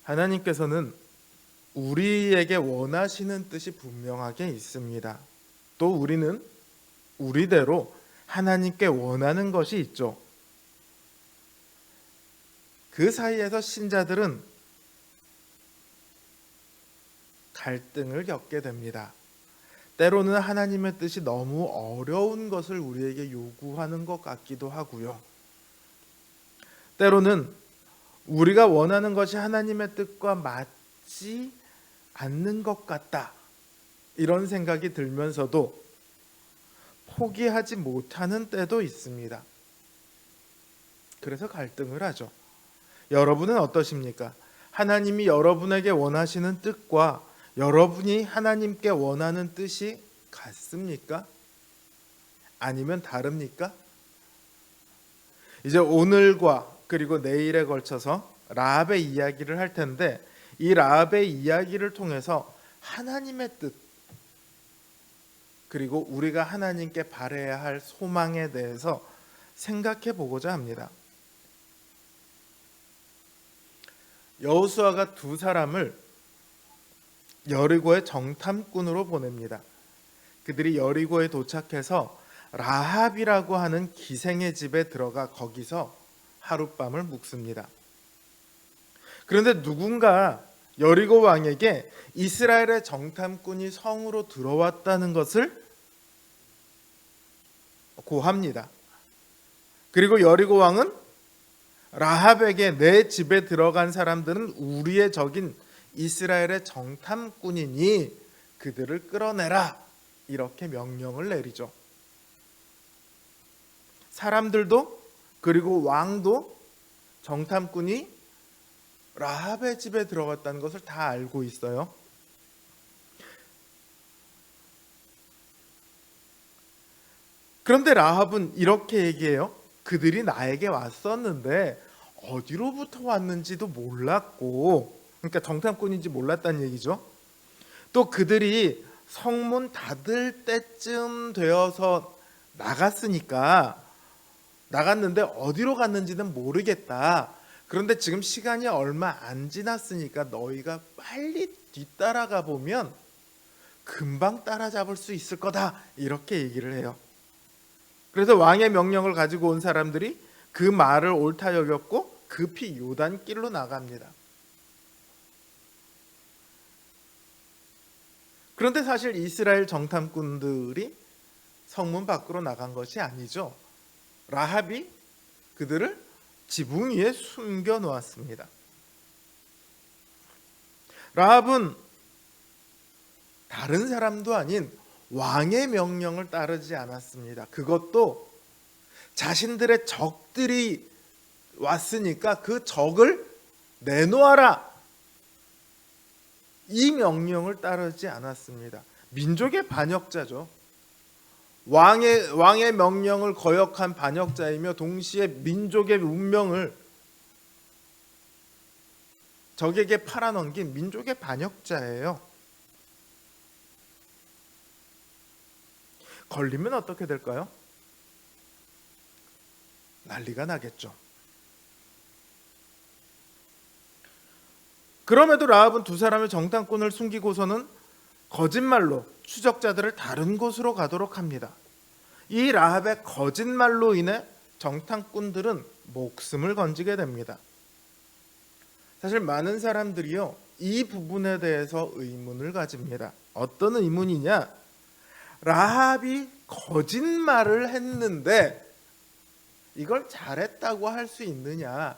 하나님께서는 우리에게 원하시는 뜻이 분명하게 있습니다. 또 우리는 우리대로 하나님께 원하는 것이 있죠. 그 사이에서 신자들은 갈등을 겪게 됩니다. 때로는 하나님의 뜻이 너무 어려운 것을 우리에게 요구하는 것 같기도 하고요. 때로는 우리가 원하는 것이 하나님의 뜻과 맞지 않는 것 같다, 이런 생각이 들면서도 포기하지 못하는 때도 있습니다. 그래서 갈등을 하죠. 여러분은 어떠십니까? 하나님이 여러분에게 원하시는 뜻과 여러분이 하나님께 원하는 뜻이 같습니까? 아니면 다릅니까? 이제 오늘과 그리고 내일에 걸쳐서 라합의 이야기를 할 텐데, 이 라합의 이야기를 통해서 하나님의 뜻, 그리고 우리가 하나님께 바라야 할 소망에 대해서 생각해 보고자 합니다. 여호수아가 두 사람을 여리고의 정탐꾼으로 보냅니다. 그들이 여리고에 도착해서 라합이라고 하는 기생의 집에 들어가 거기서 하룻밤을 묵습니다. 그런데 누군가 여리고 왕에게 이스라엘의 정탐꾼이 성으로 들어왔다는 것을 고합니다. 그리고 여리고 왕은 라합에게 내 집에 들어간 사람들은 우리의 적인 이스라엘의 정탐꾼이니 그들을 끌어내라, 이렇게 명령을 내리죠. 사람들도 그리고 왕도 정탐꾼이 라합의 집에 들어갔다는 것을 다 알고 있어요. 그런데 라합은 이렇게 얘기해요. 그들이 나에게 왔었는데 어디로부터 왔는지도 몰랐고, 그러니까 정탐꾼인지 몰랐다는 얘기죠. 또 그들이 성문 닫을 때쯤 되어서 나갔는데 어디로 갔는지는 모르겠다. 그런데 지금 시간이 얼마 안 지났으니까 너희가 빨리 뒤따라가 보면 금방 따라잡을 수 있을 거다, 이렇게 얘기를 해요. 그래서 왕의 명령을 가지고 온 사람들이 그 말을 옳다 여겼고 급히 요단길로 나갑니다. 그런데 사실 이스라엘 정탐꾼들이 성문 밖으로 나간 것이 아니죠. 라합이 그들을 지붕 위에 숨겨 놓았습니다. 라합은 다른 사람도 아닌 왕의 명령을 따르지 않았습니다. 그것도 자신들의 적들이 왔으니까 그 적을 내놓아라, 이 명령을 따르지 않았습니다. 민족의 반역자죠. 왕의 명령을 거역한 반역자이며 동시에 민족의 운명을 적에게 팔아넘긴 민족의 반역자예요. 걸리면 어떻게 될까요? 난리가 나겠죠. 그럼에도 라합은 두 사람의 정탐꾼을 숨기고서는 거짓말로 추적자들을 다른 곳으로 가도록 합니다. 이 라합의 거짓말로 인해 정탐꾼들은 목숨을 건지게 됩니다. 사실 많은 사람들이요, 이 부분에 대해서 의문을 가집니다. 어떤 의문이냐? 라합이 거짓말을 했는데 이걸 잘했다고 할 수 있느냐?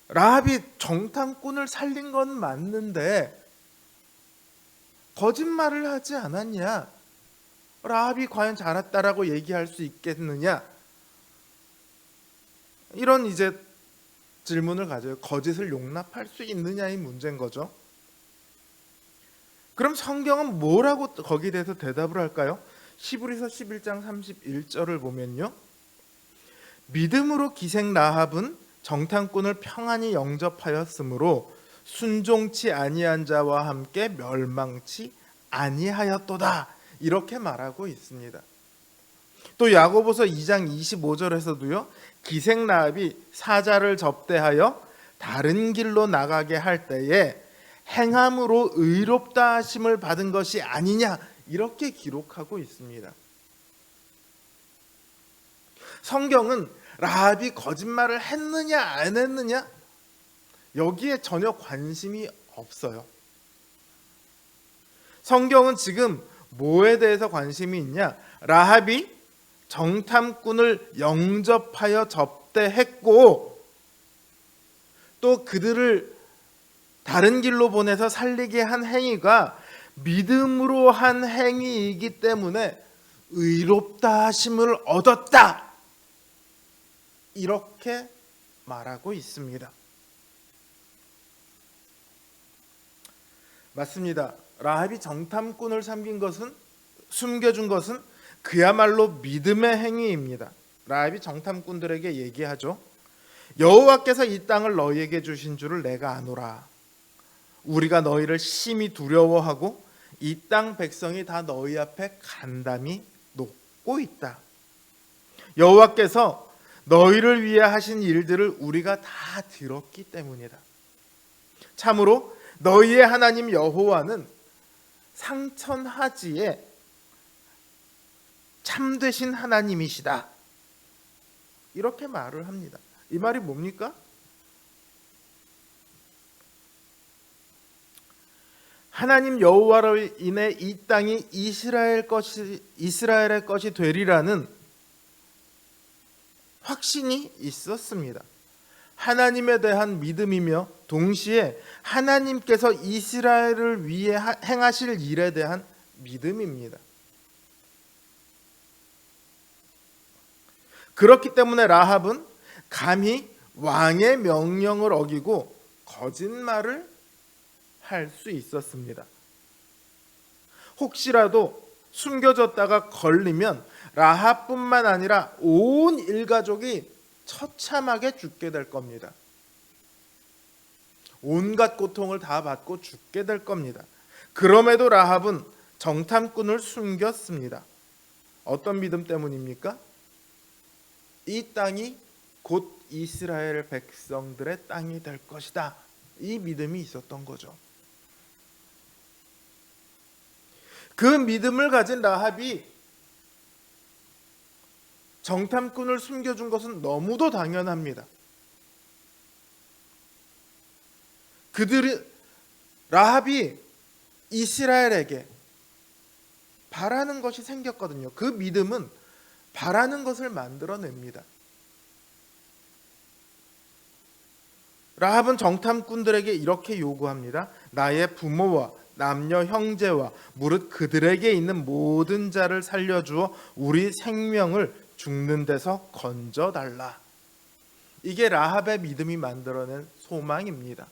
라합이 정탐꾼을 살린 건 맞는데 거짓말을 하지 않았냐? 라합이 과연 잘했다라고 얘기할 수 있겠느냐? 이런 이제 질문을 가져요. 거짓을 용납할 수 있느냐의 문제인 거죠. 그럼 성경은 뭐라고 거기에 대해서 대답을 할까요? 히브리서 11장 31절을 보면요, 믿음으로 기생 라합은 정탐꾼을 평안히 영접하였으므로 순종치 아니한 자와 함께 멸망치 아니하였도다, 이렇게 말하고 있습니다. 또 야고보서 2장 25절에서도요. 기생라합이 사자를 접대하여 다른 길로 나가게 할 때에 행함으로 의롭다 하심을 받은 것이 아니냐 이렇게 기록하고 있습니다. 성경은 라합이 거짓말을 했느냐 안 했느냐 여기에 전혀 관심이 없어요. 성경은 지금 뭐에 대해서 관심이 있냐? 라합이 정탐꾼을 영접하여 접대했고 또 그들을 다른 길로 보내서 살리게 한 행위가 믿음으로 한 행위이기 때문에 의롭다 하심을 얻었다. 이렇게 말하고 있습니다. 맞습니다. 라합이 정탐꾼을 숨겨준 것은 그야말로 믿음의 행위입니다. 라합이 정탐꾼들에게 얘기하죠. 여호와께서 이 땅을 너희에게 주신 줄을 내가 아노라. 우리가 너희를 심히 두려워하고 이 땅 백성이 다 너희 앞에 간담이 높고 있다. 여호와께서 너희를 위해 하신 일들을 우리가 다 들었기 때문이다. 참으로 너희의 하나님 여호와는 상천하지에 참되신 하나님이시다. 이렇게 말을 합니다. 이 말이 뭡니까? 하나님 여호와로 인해 이 땅이 이스라엘의 것이 되리라는 확신이 있었습니다. 하나님에 대한 믿음이며 동시에 하나님께서 이스라엘을 위해 행하실 일에 대한 믿음입니다. 그렇기 때문에 라합은 감히 왕의 명령을 어기고 거짓말을 할 수 있었습니다. 혹시라도 숨겨졌다가 걸리면 라합뿐만 아니라 온 일가족이 처참하게 죽게 될 겁니다. 온갖 고통을 다 받고 죽게 될 겁니다. 그럼에도 라합은 정탐꾼을 숨겼습니다. 어떤 믿음 때문입니까? 이 땅이 곧 이스라엘 백성들의 땅이 될 것이다. 이 믿음이 있었던 거죠. 그 믿음을 가진 라합이 정탐꾼을 숨겨준 것은 너무도 당연합니다. 라합이 이스라엘에게 바라는 것이 생겼거든요. 그 믿음은 바라는 것을 만들어냅니다. 라합은 정탐꾼들에게 이렇게 요구합니다. 나의 부모와 남녀 형제와 무릇 그들에게 있는 모든 자를 살려주어 우리 생명을 죽는 데서 건져달라. 이게 라합의 믿음이 만들어낸 소망입니다.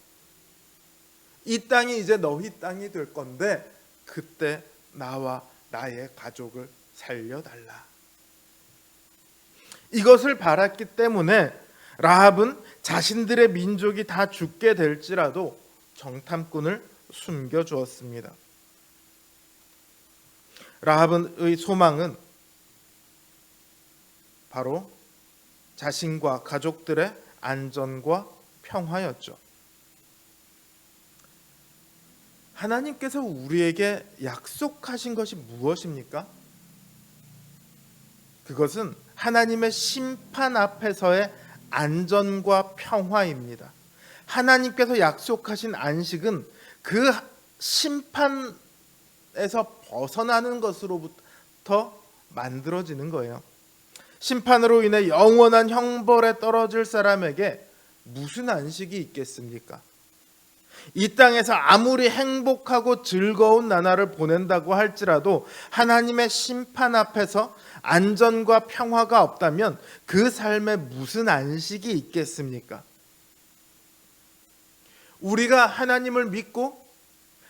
이 땅이 이제 너희 땅이 될 건데 그때 나와 나의 가족을 살려달라. 이것을 바랐기 때문에 라합은 자신들의 민족이 다 죽게 될지라도 정탐꾼을 숨겨주었습니다. 라합의 소망은 바로 자신과 가족들의 안전과 평화였죠. 하나님께서 우리에게 약속하신 것이 무엇입니까? 그것은 하나님의 심판 앞에서의 안전과 평화입니다. 하나님께서 약속하신 안식은 그 심판에서 벗어나는 것으로부터 만들어지는 거예요. 심판으로 인해 영원한 형벌에 떨어질 사람에게 무슨 안식이 있겠습니까? 이 땅에서 아무리 행복하고 즐거운 나날을 보낸다고 할지라도 하나님의 심판 앞에서 안전과 평화가 없다면 그 삶에 무슨 안식이 있겠습니까? 우리가 하나님을 믿고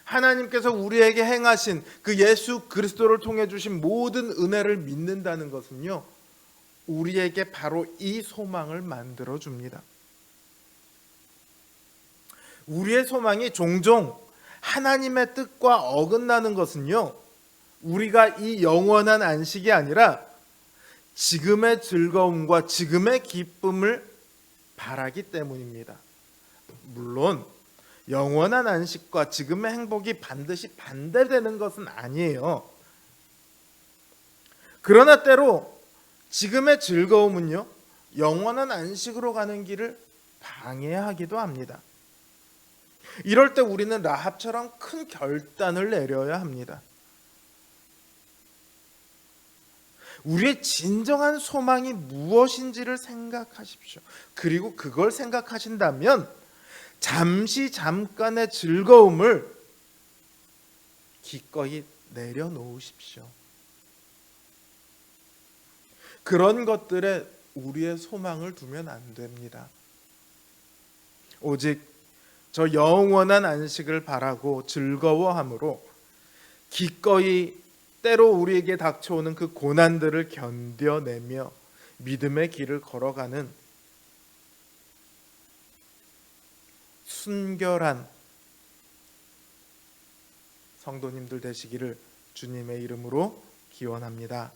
하나님께서 우리에게 행하신 그 예수 그리스도를 통해 주신 모든 은혜를 믿는다는 것은요, 우리에게 바로 이 소망을 만들어 줍니다. 우리의 소망이 종종 하나님의 뜻과 어긋나는 것은요, 우리가 이 영원한 안식이 아니라 지금의 즐거움과 지금의 기쁨을 바라기 때문입니다. 물론 영원한 안식과 지금의 행복이 반드시 반대되는 것은 아니에요. 그러나 때로 지금의 즐거움은요, 영원한 안식으로 가는 길을 방해하기도 합니다. 이럴 때 우리는 라합처럼 큰 결단을 내려야 합니다. 우리의 진정한 소망이 무엇인지를 생각하십시오. 그리고 그걸 생각하신다면 잠깐의 즐거움을 기꺼이 내려놓으십시오. 그런 것들에 우리의 소망을 두면 안 됩니다. 오직 저 영원한 안식을 바라고 즐거워함으로 기꺼이 때로 우리에게 닥쳐오는 그 고난들을 견뎌내며 믿음의 길을 걸어가는 순결한 성도님들 되시기를 주님의 이름으로 기원합니다.